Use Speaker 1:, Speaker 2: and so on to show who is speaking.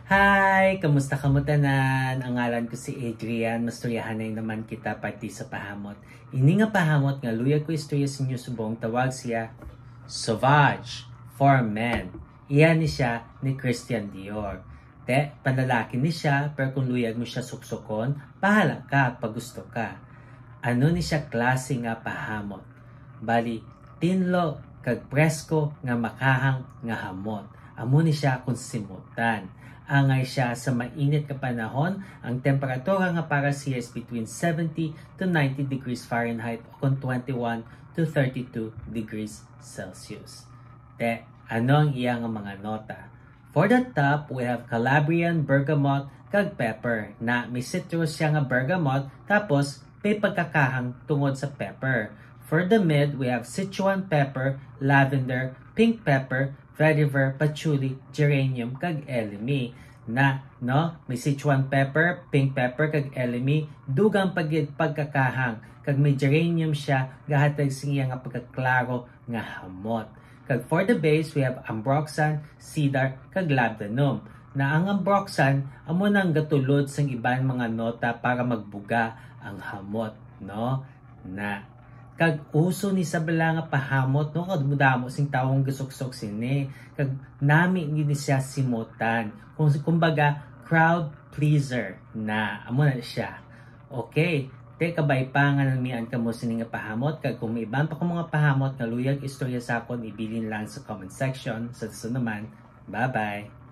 Speaker 1: Hi! Kamusta ka mo tanan? Ang ngalan ko si Adrian. Masturyahanay naman kita pati sa pahamot. Ini nga pahamot nga luyag ko istorya sa inyo subong tawag siya Sauvage for Men. Iyan ni siya ni Christian Dior. Panlalaki ni siya, pero kung luyag mo siya suksokon, bahala ka pag gusto ka. Ano ni siya klase nga pahamot? Bali, tinlo kag presko nga makahang nga hamot. Amo ni siya kung simutan. Angay siya sa mainit ka panahon, ang temperatura nga para siya is between 70 to 90 degrees Fahrenheit o kung 21 to 32 degrees Celsius. Ano ang iyang mga nota? For the top, we have Calabrian, bergamot, kag pepper na may citrus siya nga bergamot tapos may pagkakahang tungod sa pepper. For the mid, we have Sichuan pepper, lavender, pink pepper, vetiver, patchouli, geranium, kag elemi. May Sichuan pepper, pink pepper, kag elemi, dugang pagkakahang, kag may geranium siya, gahatag siya nga pagkaklaro nga hamot. Kag for the base, we have ambroxan, cedar, kag labdanum. Na ang ambroxan, amo nang gatulod sang ibang mga nota para magbuga ang hamot, kag uso ni sa bala nga pahamot, kag mudamo sing tawong gasuksok sini, kag nami ni siya simutan. Kumbaga, crowd pleaser na, amo na siya. Okay, kabay pa nga namian ka mo sini nga pahamot, kag kung may ibang pa ko mga pahamot nga luyag istorya sa akon, ibilin lang sa comment section. Sa naman, bye-bye!